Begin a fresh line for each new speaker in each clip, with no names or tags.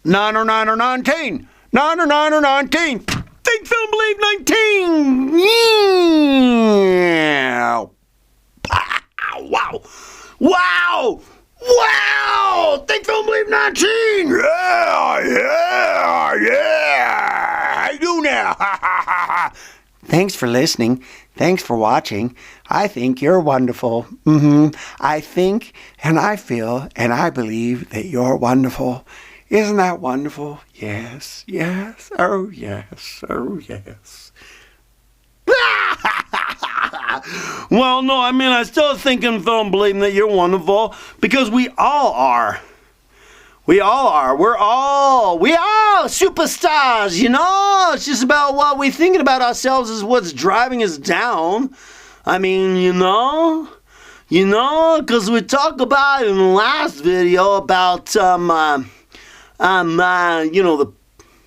9 or 9 or 19. 9 or 9 or 19. Think, Feel, and Believe 19. Yeah. Wow. Wow. Wow. Think, Feel, and Believe 19. Yeah. I do now. Thanks for listening. Thanks for watching. I think you're wonderful. I think and I feel and I believe that you're wonderful. Isn't that wonderful? Yes, yes, oh yes, oh yes. Well, no, I mean, I still think and feel and believe that you're wonderful because we all are. We all are. We all superstars, you know? It's just about what we're thinking about ourselves is what's driving us down. I mean, you know, because we talked about in the last video about,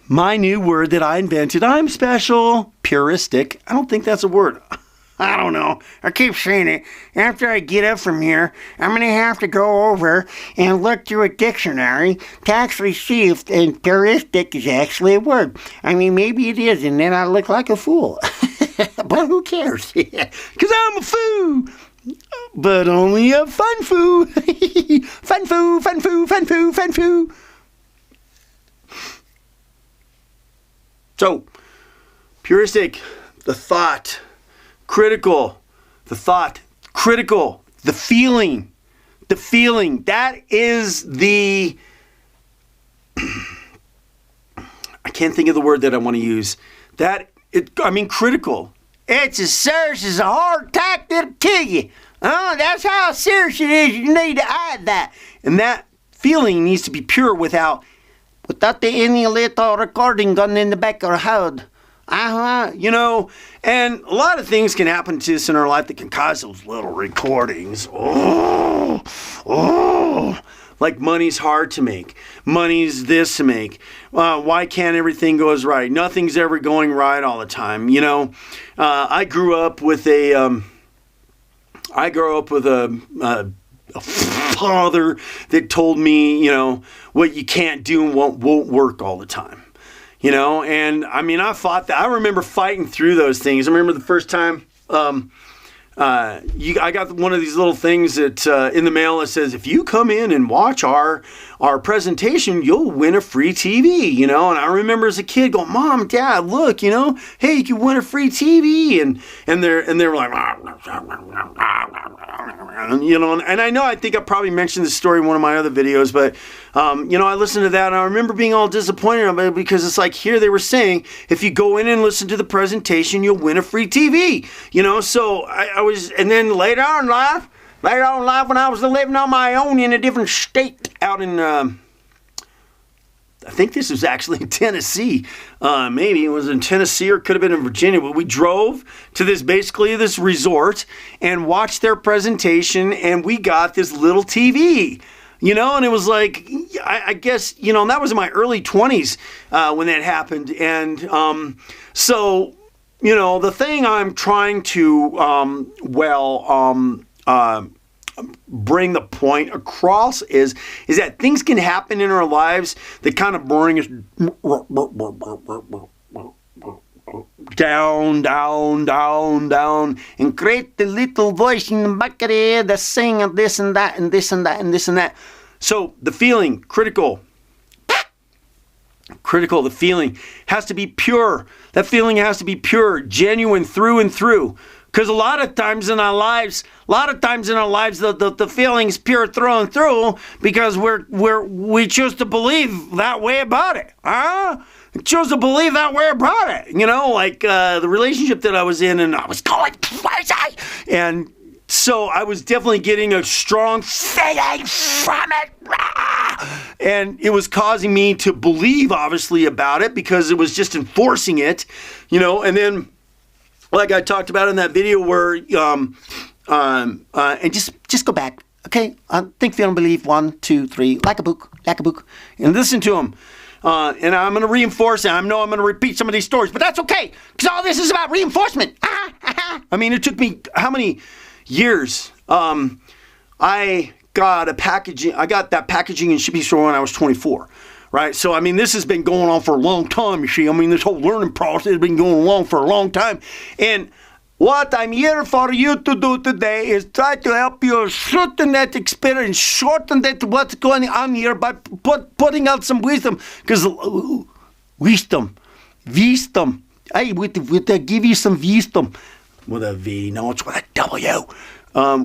my new word that I invented. I'm special, puristic. I don't think that's a word. I don't know. I keep saying it. After I get up from here, I'm going to have to go over and look through a dictionary to actually see if puristic is actually a word. I mean, maybe it is, and then I look like a fool. But who cares? Because I'm a fool. But only a fun foo. Fun foo, fun foo, fun foo, fun foo. So, puristic, the thought. Critical, the thought. Critical, the feeling. The feeling. That is the... I can't think of the word that I want to use. Critical. It's as serious as a heart attack that'll kill you. That's how serious it is. You need to add that. And that feeling needs to be pure without any little recording gun in the back of our head. And a lot of things can happen to us in our life that can cause those little recordings. Like money's hard to make. Money's this to make. Why can't everything go as right? Nothing's ever going right all the time. I grew up with a father that told me, what you can't do and won't work all the time. And I mean, I fought that. I remember fighting through those things. I remember the first time I got one of these little things that in the mail that says, if you come in and watch our presentation, you'll win a free TV, And I remember as a kid going, Mom, Dad, look, hey, you can win a free TV. And they were like, and I think I probably mentioned this story in one of my other videos, but, I listened to that and I remember being all disappointed about it because it's like here they were saying, if you go in and listen to the presentation, you'll win a free TV, so I was, and then later on in life, when I was living on my own in a different state out in, I think this was actually in Tennessee. Maybe it was in Tennessee or it could have been in Virginia. But we drove to this resort and watched their presentation and we got this little TV. And it was like, I guess, and that was in my early 20s when that happened. And so, the thing I'm trying to, bring the point across is that things can happen in our lives that kind of bring us down, and create the little voice in the back of the head that's saying this and that and this and that and this and that. So the feeling, critical, the feeling has to be pure. That feeling has to be pure, genuine through and through. Because a lot of times in our lives, the feeling's pure through and through because we choose to believe that way about it. Choose to believe that way about it. Like the relationship that I was in and I was going crazy. And so I was definitely getting a strong feeling from it. And it was causing me to believe, obviously, about it because it was just enforcing it, and then like I talked about in that video where, and just go back, okay? Think, feel, and believe, 1, 2, 3, like a book, and listen to them. And I'm going to reinforce it. I know I'm going to repeat some of these stories, but that's okay, because all this is about reinforcement. I mean, it took me how many years? I got that packaging and shipping store when I was 24. right? So, I mean, this has been going on for a long time, you see. I mean, this whole learning process has been going on for a long time. And what I'm here for you to do today is try to help you shorten that experience, shorten that what's going on here by putting out some wisdom. Because wisdom. I would give you some wisdom. With a V, no, it's with a W.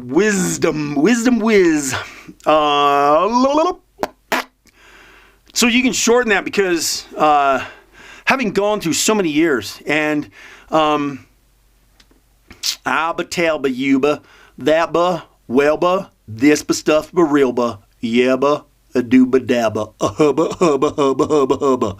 Wisdom whiz. So you can shorten that because having gone through so many years and Alba, Talba, Yuba, Thatba, Wellba, Thisba, Stuffba, Realba, Yeba, Aduba, Dabba, Hubba.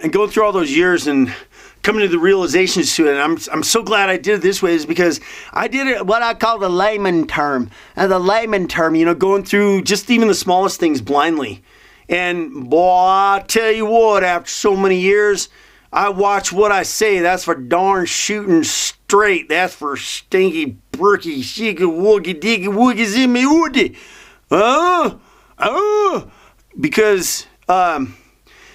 And going through all those years and coming to the realizations to it, and I'm so glad I did it this way, is because I did it what I call the layman term. And the layman term, going through just even the smallest things blindly. And boy, I tell you what, after so many years, I watch what I say. That's for darn shooting straight. That's for stinky, bricky, shiki, woogie, diggy, woogie, zimmy, woody. Because,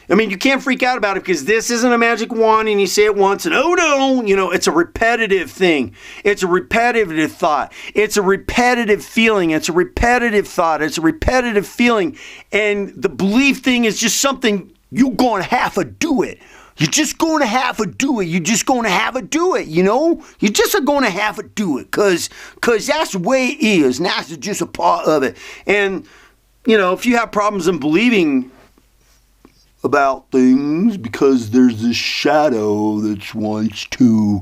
you can't freak out about it because this isn't a magic wand and you say it once and oh no, it's a repetitive thing. It's a repetitive thought. It's a repetitive feeling. It's a repetitive thought. It's a repetitive feeling. And the belief thing is just something you're going to have to do it. You're just going to have to do it. You're just going to have to do it, You're just going to have to do it because that's the way it is. And that's just a part of it. And, if you have problems in believing about things because there's this shadow that wants to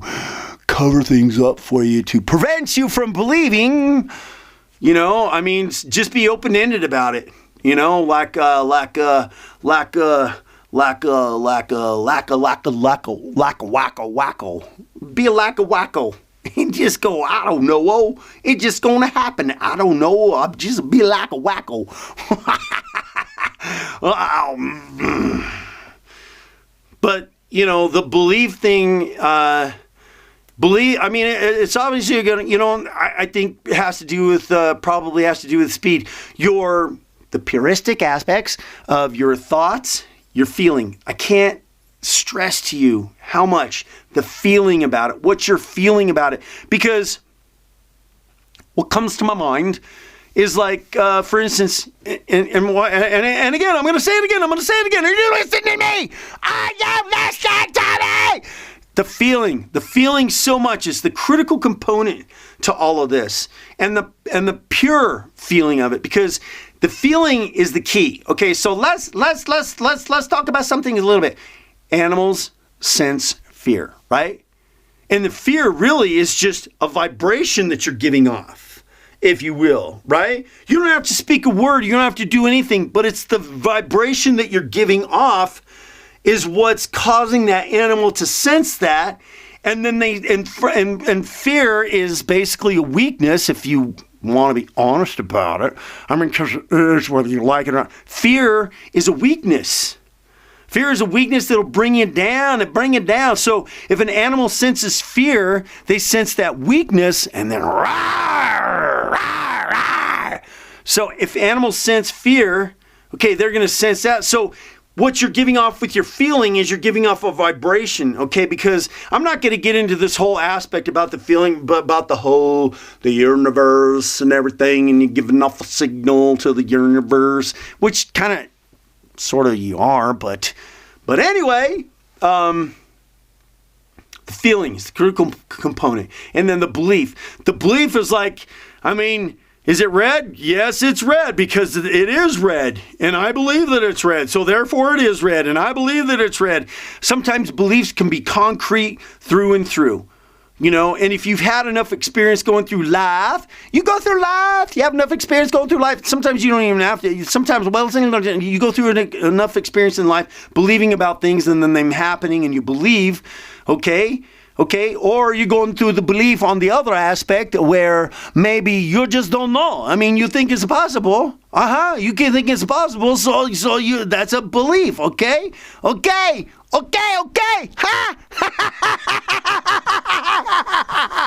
cover things up for you to prevent you from believing, just be open-ended about it, like a wacko. Be a wacko. And just go, I don't know, it's just gonna happen. I don't know, I'll just be like a wacko. But, the belief thing, it's obviously going to, I think it has to do with, probably has to do with speed. The puristic aspects of your thoughts, your feeling. I can't stress to you how much the feeling about it, what you're feeling about it. Because what comes to my mind is like, for instance, and again, I'm going to say it again. Are you listening to me? I am listening to me. The feeling so much is the critical component to all of this, and the pure feeling of it, because the feeling is the key. Okay, so let's talk about something a little bit. Animals sense fear, right? And the fear really is just a vibration that you're giving off, if you will, right? You don't have to speak a word. You don't have to do anything, but it's the vibration that you're giving off is what's causing that animal to sense that. And then and fear is basically a weakness, if you want to be honest about it. Because it is, whether you like it or not. Fear is a weakness. Fear is a weakness that'll bring you down and bring it down. So if an animal senses fear, they sense that weakness and then rawr, rawr, rawr. So if animals sense fear, okay, they're going to sense that. So what you're giving off with your feeling is you're giving off a vibration, okay? Because I'm not going to get into this whole aspect about the feeling, but about the universe and everything, and you're giving off a signal to the universe, which kind of sort of you are, but anyway, the feelings, the critical component, and then the belief. The belief is like, is it red? Yes, it's red because it is red, and I believe that it's red, so therefore it is red, and I believe that it's red. Sometimes beliefs can be concrete through and through. And if you've had enough experience going through life, you go through life, you have enough experience going through life. Sometimes you don't even have to. Sometimes, you go through enough experience in life believing about things and then them happening and you believe, okay? Or you're going through the belief on the other aspect where maybe you just don't know. You think it's possible. You can think it's possible, so that's a belief, okay? Okay. Ha!